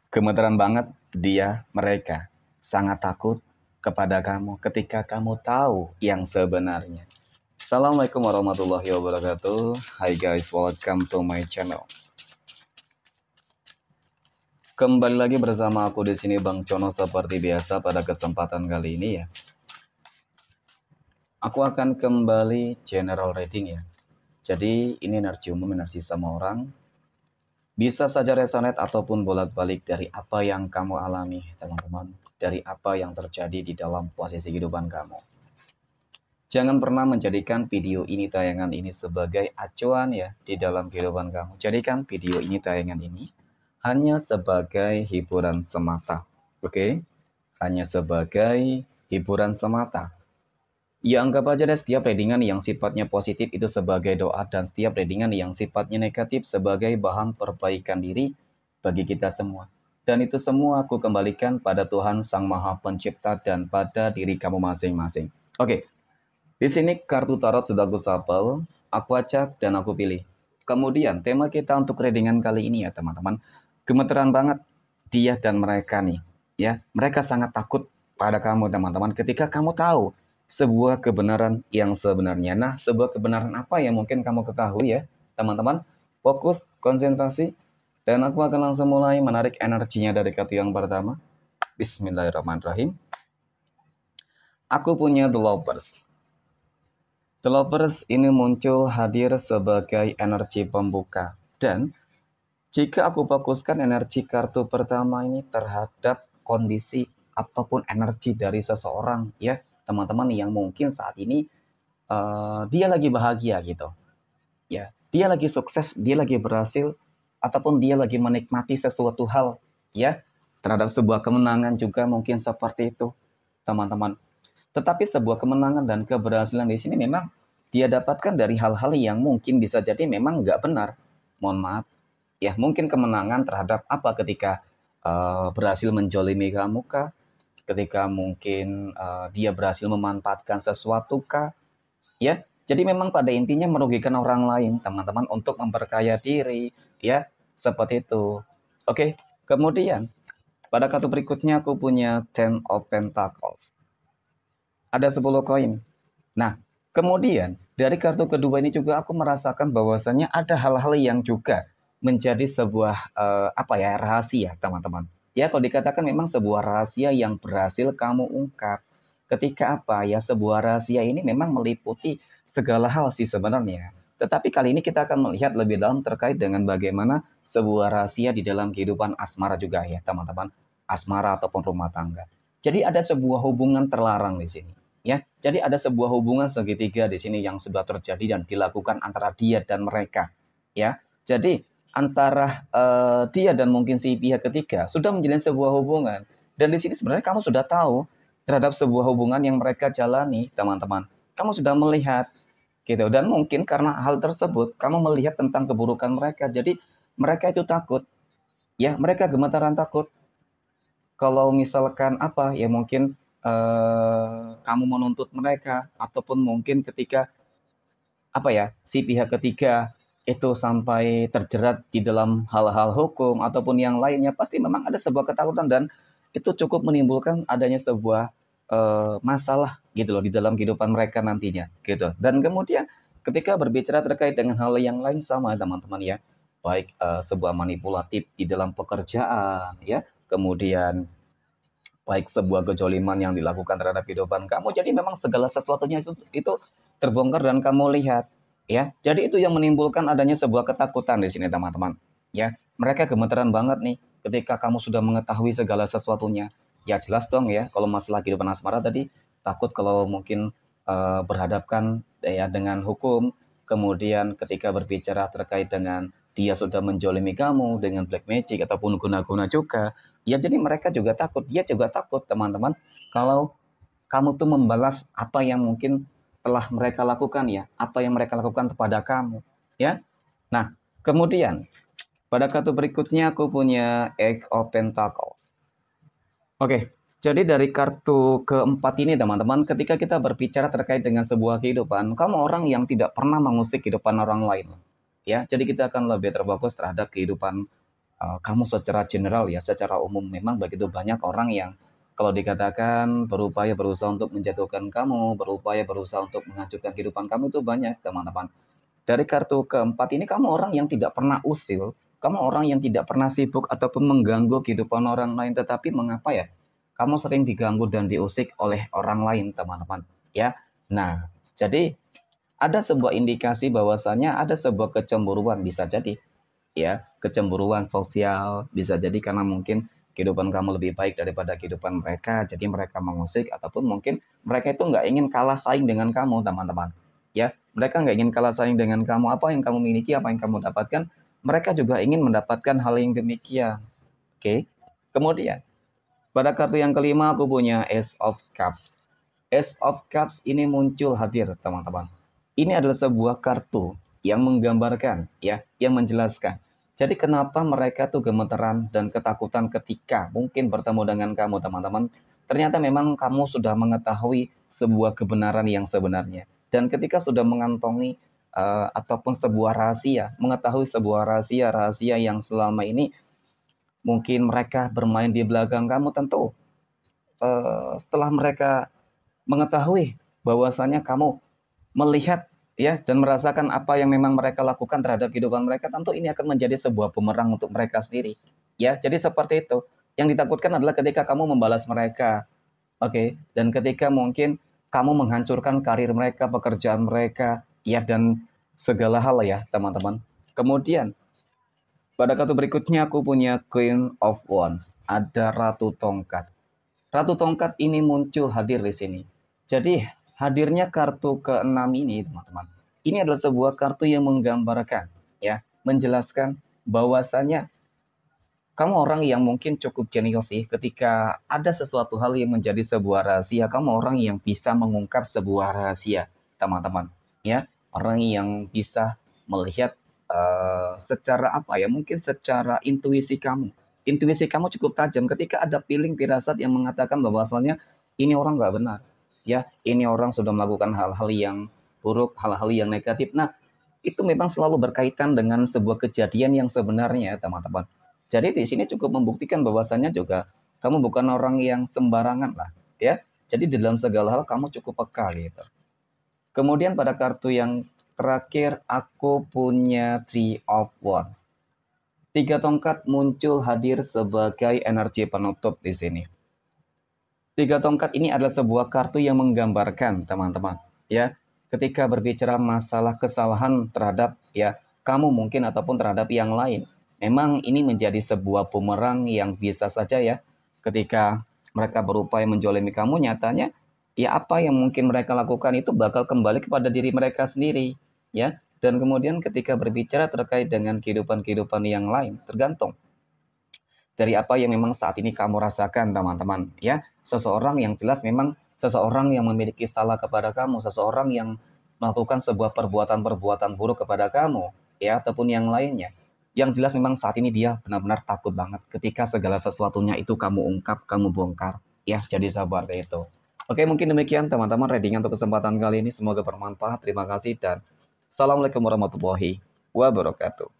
Gemeteran banget mereka sangat takut kepada kamu ketika kamu tahu yang sebenarnya. Assalamualaikum warahmatullahi wabarakatuh. Hi guys, welcome to my channel. Kembali lagi bersama aku di sini Bang Cono seperti biasa pada kesempatan kali ini ya. Aku akan kembali general reading ya. Jadi ini energi umum, energi sama orang. Bisa saja resonate ataupun bolak-balik dari apa yang kamu alami, teman-teman. Dari apa yang terjadi di dalam posisi kehidupan kamu. Jangan pernah menjadikan video ini, tayangan ini sebagai acuan ya di dalam kehidupan kamu. Jadikan video ini, tayangan ini hanya sebagai hiburan semata. Oke? Hanya sebagai hiburan semata. Ya anggap aja deh setiap readingan yang sifatnya positif itu sebagai doa dan setiap readingan yang sifatnya negatif sebagai bahan perbaikan diri bagi kita semua. Dan itu semua aku kembalikan pada Tuhan Sang Maha Pencipta dan pada diri kamu masing-masing. Oke, di sini kartu tarot sudah aku shuffle, aku acak dan aku pilih. Kemudian tema kita untuk readingan kali ini ya teman-teman, gemeteran banget dia dan mereka nih. Ya, mereka sangat takut pada kamu teman-teman ketika kamu tahu sebuah kebenaran yang sebenarnya. Nah, sebuah kebenaran apa yang mungkin kamu ketahui ya, teman-teman? Fokus, konsentrasi, dan aku akan langsung mulai menarik energinya dari kartu yang pertama. Bismillahirrahmanirrahim. Aku punya The Lovers. The Lovers ini muncul hadir sebagai energi pembuka. Dan jika aku fokuskan energi kartu pertama ini terhadap kondisi ataupun energi dari seseorang ya, teman-teman yang mungkin saat ini dia lagi bahagia gitu. Ya, dia lagi sukses, dia lagi berhasil ataupun dia lagi menikmati sesuatu hal ya, terhadap sebuah kemenangan juga mungkin seperti itu, teman-teman. Tetapi sebuah kemenangan dan keberhasilan di sini memang dia dapatkan dari hal-hal yang mungkin bisa jadi memang nggak benar. Mohon maaf. Ya, mungkin kemenangan terhadap apa ketika berhasil menjolimi kamu kah? Ketika mungkin dia berhasil memanfaatkan sesuatu kah? Ya, jadi memang pada intinya merugikan orang lain, teman-teman, untuk memperkaya diri, ya, seperti itu. Oke, kemudian pada kartu berikutnya aku punya Ten of Pentacles. Ada 10 koin. Nah, kemudian dari kartu kedua ini juga aku merasakan bahwasannya ada hal-hal yang juga menjadi sebuah apa ya, rahasia, teman-teman. Ya, kalau dikatakan memang sebuah rahasia yang berhasil kamu ungkap. Ketika apa ya, sebuah rahasia ini memang meliputi segala hal sih sebenarnya. Tetapi kali ini kita akan melihat lebih dalam terkait dengan bagaimana sebuah rahasia di dalam kehidupan asmara juga ya, teman-teman. Asmara ataupun rumah tangga. Jadi ada sebuah hubungan terlarang di sini. Ya, jadi ada sebuah hubungan segitiga di sini yang sudah terjadi dan dilakukan antara dia dan mereka. Ya, jadi antara dia dan mungkin si pihak ketiga sudah menjalin sebuah hubungan dan di sini sebenarnya kamu sudah tahu terhadap sebuah hubungan yang mereka jalani, teman-teman. Kamu sudah melihat gitu dan mungkin karena hal tersebut kamu melihat tentang keburukan mereka. Jadi mereka itu takut. Ya, mereka gemetaran takut kalau misalkan apa ya mungkin kamu menuntut mereka ataupun mungkin ketika apa ya si pihak ketiga itu sampai terjerat di dalam hal-hal hukum ataupun yang lainnya pasti memang ada sebuah ketakutan dan itu cukup menimbulkan adanya sebuah masalah gitu loh di dalam kehidupan mereka nantinya gitu. Dan kemudian ketika berbicara terkait dengan hal yang lain sama teman-teman ya, baik sebuah manipulatif di dalam pekerjaan ya, kemudian baik sebuah kejoliman yang dilakukan terhadap kehidupan kamu. Jadi memang segala sesuatunya itu terbongkar dan kamu lihat, ya. Jadi itu yang menimbulkan adanya sebuah ketakutan di sini, teman-teman. Ya, mereka gemeteran banget nih ketika kamu sudah mengetahui segala sesuatunya. Ya jelas dong ya, kalau masalah kehidupan asmara tadi takut kalau mungkin berhadapkan ya dengan hukum, kemudian ketika berbicara terkait dengan dia sudah menjolimi kamu dengan black magic ataupun guna-guna juga. Ya jadi mereka juga takut, dia juga takut teman-teman kalau kamu tuh membalas apa yang mungkin telah mereka lakukan ya, apa yang mereka lakukan kepada kamu, ya. Nah, kemudian pada kartu berikutnya aku punya Eight of Pentacles. Oke, jadi dari kartu keempat ini teman-teman, ketika kita berbicara terkait dengan sebuah kehidupan, kamu orang yang tidak pernah mengusik kehidupan orang lain. Ya, jadi kita akan lebih terfokus terhadap kehidupan kamu secara general ya, secara umum memang begitu banyak orang yang kalau dikatakan berupaya berusaha untuk menjatuhkan kamu, berupaya berusaha untuk menghancurkan kehidupan kamu itu banyak, teman-teman. Dari kartu keempat ini kamu orang yang tidak pernah usil, kamu orang yang tidak pernah sibuk ataupun mengganggu kehidupan orang lain, tetapi mengapa ya? Kamu sering diganggu dan diusik oleh orang lain, teman-teman. Ya, nah, jadi ada sebuah indikasi bahwasanya ada sebuah kecemburuan bisa jadi ya, kecemburuan sosial bisa jadi karena mungkin kehidupan kamu lebih baik daripada kehidupan mereka, jadi mereka mengusik ataupun mungkin mereka itu nggak ingin kalah saing dengan kamu, teman-teman. Ya, mereka nggak ingin kalah saing dengan kamu, apa yang kamu miliki, apa yang kamu dapatkan, mereka juga ingin mendapatkan hal yang demikian. Oke. Kemudian, pada kartu yang kelima aku punya Ace of Cups. Ace of Cups ini muncul hadir, teman-teman. Ini adalah sebuah kartu yang menggambarkan, ya, yang menjelaskan. Jadi kenapa mereka tuh gemeteran dan ketakutan ketika mungkin bertemu dengan kamu, teman-teman. Ternyata memang kamu sudah mengetahui sebuah kebenaran yang sebenarnya. Dan ketika sudah mengantongi ataupun sebuah rahasia, mengetahui sebuah rahasia yang selama ini mungkin mereka bermain di belakang kamu, tentu setelah mereka mengetahui bahwasanya kamu melihat ya dan merasakan apa yang memang mereka lakukan terhadap kehidupan mereka, tentu ini akan menjadi sebuah bumerang untuk mereka sendiri. Ya, jadi seperti itu. Yang ditakutkan adalah ketika kamu membalas mereka. Oke, dan ketika mungkin kamu menghancurkan karir mereka, pekerjaan mereka, ya dan segala hal ya, teman-teman. Kemudian pada kartu berikutnya aku punya Queen of Wands. Ada Ratu Tongkat. Ratu Tongkat ini muncul hadir di sini. Jadi hadirnya kartu ke-6 ini, teman-teman. Ini adalah sebuah kartu yang menggambarkan, ya, menjelaskan bahwasanya kamu orang yang mungkin cukup jenius sih ketika ada sesuatu hal yang menjadi sebuah rahasia, kamu orang yang bisa mengungkap sebuah rahasia, teman-teman. Ya, orang yang bisa melihat secara apa ya, mungkin secara intuisi kamu. Intuisi kamu cukup tajam ketika ada feeling firasat yang mengatakan bahwasanya ini orang nggak benar. Ya, ini orang sudah melakukan hal-hal yang buruk, hal-hal yang negatif. Nah, itu memang selalu berkaitan dengan sebuah kejadian yang sebenarnya, teman-teman. Jadi di sini cukup membuktikan bahwasannya juga kamu bukan orang yang sembarangan lah, ya. Jadi di dalam segala hal kamu cukup peka gitu. Kemudian pada kartu yang terakhir aku punya Three of Wands. 3 tongkat muncul hadir sebagai energi penutup di sini. 3 tongkat ini adalah sebuah kartu yang menggambarkan, teman-teman, ya. Ketika berbicara masalah kesalahan terhadap ya kamu mungkin ataupun terhadap yang lain, memang ini menjadi sebuah bumerang yang bisa saja ya ketika mereka berupaya menjolimi kamu, nyatanya ya apa yang mungkin mereka lakukan itu bakal kembali kepada diri mereka sendiri, ya. Dan kemudian ketika berbicara terkait dengan kehidupan-kehidupan yang lain, tergantung dari apa yang memang saat ini kamu rasakan, teman-teman, ya. Seseorang yang jelas memang seseorang yang memiliki salah kepada kamu, seseorang yang melakukan sebuah perbuatan-perbuatan buruk kepada kamu, ya, ataupun yang lainnya. Yang jelas memang saat ini dia benar-benar takut banget ketika segala sesuatunya itu kamu ungkap, kamu bongkar, ya. Jadi sabar deh itu. Oke, mungkin demikian teman-teman reading untuk kesempatan kali ini. Semoga bermanfaat. Terima kasih dan Assalamualaikum warahmatullahi wabarakatuh.